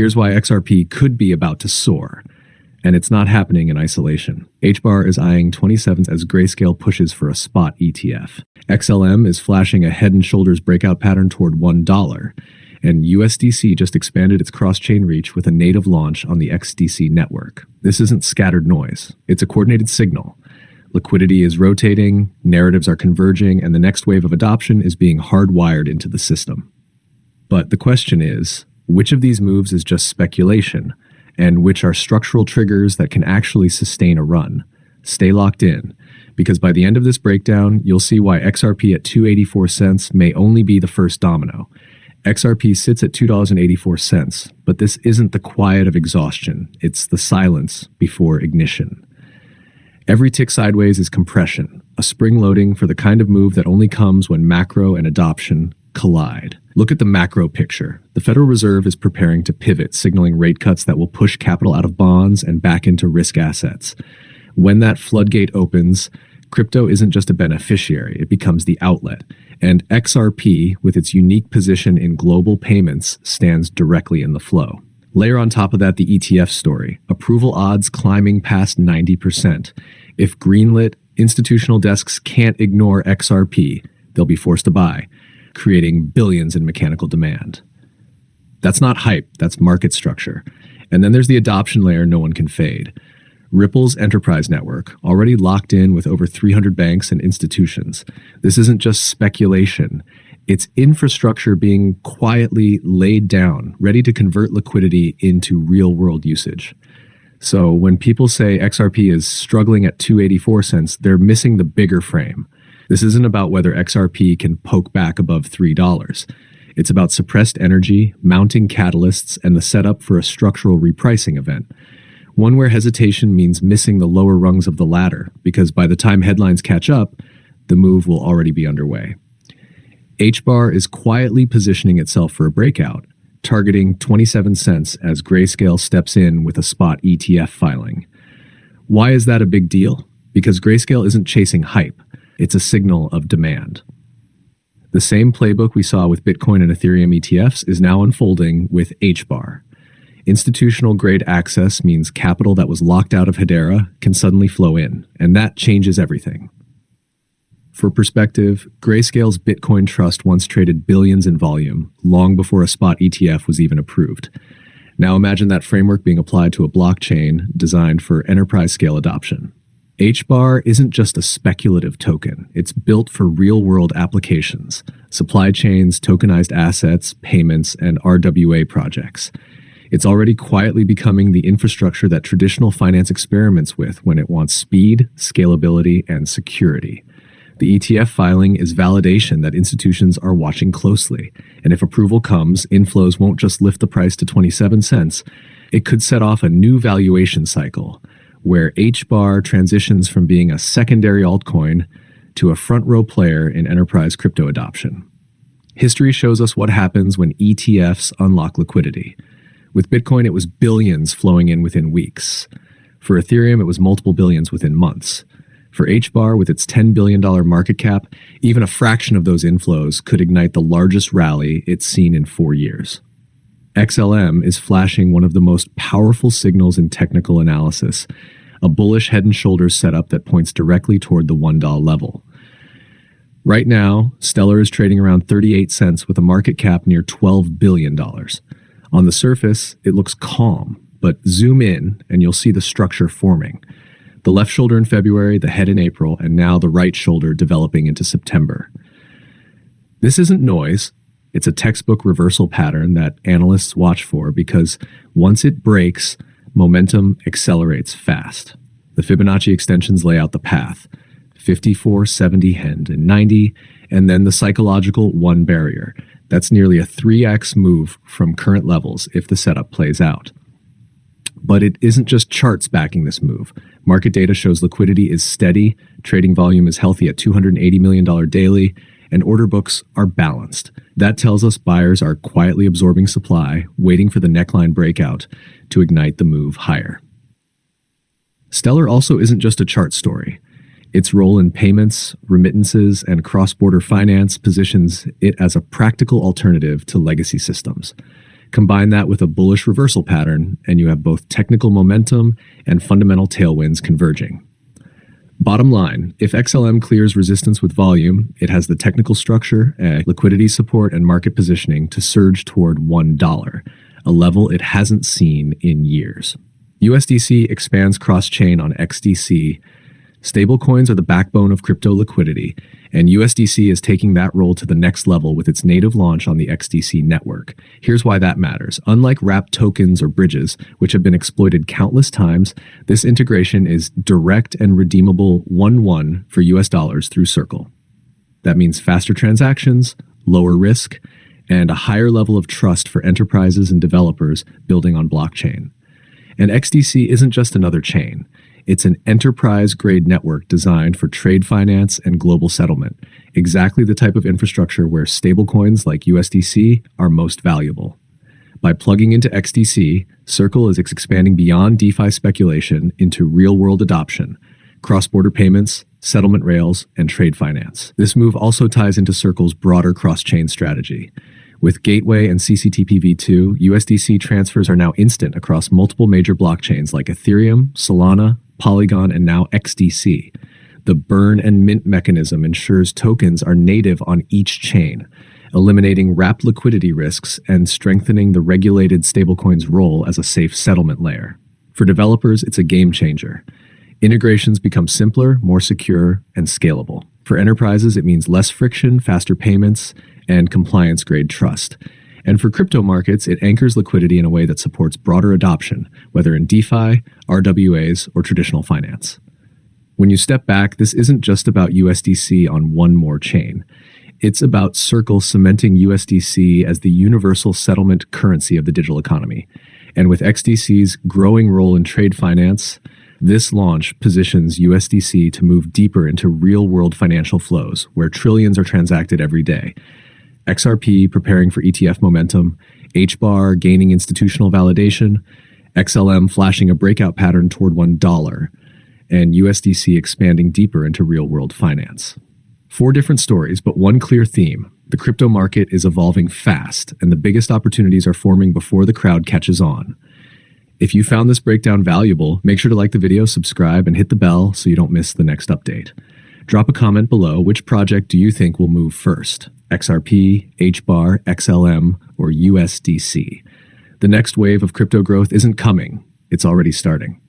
Here's why XRP could be about to soar. And it's not happening in isolation. HBAR is eyeing 27 as Grayscale pushes for a spot ETF. XLM is flashing a head and shoulders breakout pattern toward $1. And USDC just expanded its cross-chain reach with a native launch on the XDC Network. This isn't scattered noise. It's a coordinated signal. Liquidity is rotating, narratives are converging, and the next wave of adoption is being hardwired into the system. But the question is, which of these moves is just speculation, and which are structural triggers that can actually sustain a run? Stay locked in, because by the end of this breakdown, you'll see why XRP at 284 cents may only be the first domino. XRP sits at $2.84, but this isn't the quiet of exhaustion, it's the silence before ignition. Every tick sideways is compression, a spring loading for the kind of move that only comes when macro and adoption collide. Look at the macro picture. The Federal Reserve is preparing to pivot, signaling rate cuts that will push capital out of bonds and back into risk assets. When that floodgate opens, crypto isn't just a beneficiary, it becomes the outlet. And XRP, with its unique position in global payments, stands directly in the flow. Layer on top of that the ETF story, approval odds climbing past 90%. If greenlit, institutional desks can't ignore XRP, they'll be forced to buy, creating billions in mechanical demand. That's not hype, that's market structure. And then there's the adoption layer no one can fade. Ripple's enterprise network, already locked in with over 300 banks and institutions. This isn't just speculation. It's infrastructure being quietly laid down, ready to convert liquidity into real-world usage. So when people say XRP is struggling at 284 cents, they're missing the bigger frame. This isn't about whether XRP can poke back above $3. It's about suppressed energy, mounting catalysts, and the setup for a structural repricing event. One where hesitation means missing the lower rungs of the ladder, because by the time headlines catch up, the move will already be underway. HBAR is quietly positioning itself for a breakout, targeting 27 cents as Grayscale steps in with a spot ETF filing. Why is that a big deal? Because Grayscale isn't chasing hype, it's a signal of demand. The same playbook we saw with Bitcoin and Ethereum ETFs is now unfolding with HBAR. Institutional grade access means capital that was locked out of Hedera can suddenly flow in, and that changes everything. For perspective, Grayscale's Bitcoin Trust once traded billions in volume, long before a spot ETF was even approved. Now imagine that framework being applied to a blockchain designed for enterprise-scale adoption. HBAR isn't just a speculative token, it's built for real-world applications, supply chains, tokenized assets, payments, and RWA projects. It's already quietly becoming the infrastructure that traditional finance experiments with when it wants speed, scalability, and security. The ETF filing is validation that institutions are watching closely, and if approval comes, inflows won't just lift the price to 27 cents, it could set off a new valuation cycle, where HBAR transitions from being a secondary altcoin to a front-row player in enterprise crypto adoption. History shows us what happens when ETFs unlock liquidity. With Bitcoin, it was billions flowing in within weeks. For Ethereum, it was multiple billions within months. For HBAR, with its $10 billion market cap, even a fraction of those inflows could ignite the largest rally it's seen in 4 years. XLM is flashing one of the most powerful signals in technical analysis, a bullish head and shoulders setup that points directly toward the $1 level. Right now, Stellar is trading around 38 cents with a market cap near $12 billion. On the surface, it looks calm, but zoom in and you'll see the structure forming. The left shoulder in February, the head in April, and now the right shoulder developing into September. This isn't noise. It's a textbook reversal pattern that analysts watch for because once it breaks, momentum accelerates fast. The Fibonacci extensions lay out the path. 54, 70, and 90, and then the psychological 1 barrier. That's nearly a 3x move from current levels if the setup plays out. But it isn't just charts backing this move. Market data shows liquidity is steady, trading volume is healthy at $280 million daily, and order books are balanced. That tells us buyers are quietly absorbing supply, waiting for the neckline breakout to ignite the move higher. Stellar also isn't just a chart story. Its role in payments, remittances, and cross-border finance positions it as a practical alternative to legacy systems. Combine that with a bullish reversal pattern, and you have both technical momentum and fundamental tailwinds converging. Bottom line, if XLM clears resistance with volume, it has the technical structure, liquidity support, and market positioning to surge toward $1, a level it hasn't seen in years. USDC expands cross-chain on XDC. Stablecoins are the backbone of crypto liquidity, and USDC is taking that role to the next level with its native launch on the XDC Network. Here's why that matters. Unlike wrapped tokens or bridges, which have been exploited countless times, this integration is direct and redeemable 1-1 for US dollars through Circle. That means faster transactions, lower risk, and a higher level of trust for enterprises and developers building on blockchain. And XDC isn't just another chain. It's an enterprise-grade network designed for trade finance and global settlement, exactly the type of infrastructure where stablecoins like USDC are most valuable. By plugging into XDC, Circle is expanding beyond DeFi speculation into real-world adoption, cross-border payments, settlement rails, and trade finance. This move also ties into Circle's broader cross-chain strategy. With Gateway and CCTP v2, USDC transfers are now instant across multiple major blockchains like Ethereum, Solana, Polygon, and now XDC. The burn and mint mechanism ensures tokens are native on each chain, eliminating wrapped liquidity risks and strengthening the regulated stablecoin's role as a safe settlement layer. For developers, it's a game changer. Integrations become simpler, more secure, and scalable. For enterprises, it means less friction, faster payments, and compliance-grade trust. And for crypto markets, it anchors liquidity in a way that supports broader adoption, whether in DeFi, RWAs, or traditional finance. When you step back, this isn't just about USDC on one more chain. It's about Circle cementing USDC as the universal settlement currency of the digital economy. And with XDC's growing role in trade finance, this launch positions USDC to move deeper into real-world financial flows, where trillions are transacted every day. XRP preparing for ETF momentum, HBAR gaining institutional validation, XLM flashing a breakout pattern toward $1, and USDC expanding deeper into real-world finance. 4 different stories, but one clear theme. The crypto market is evolving fast, and the biggest opportunities are forming before the crowd catches on. If you found this breakdown valuable, make sure to like the video, subscribe, and hit the bell so you don't miss the next update. Drop a comment below. Which project do you think will move first? XRP, HBAR, XLM, or USDC? The next wave of crypto growth isn't coming. It's already starting.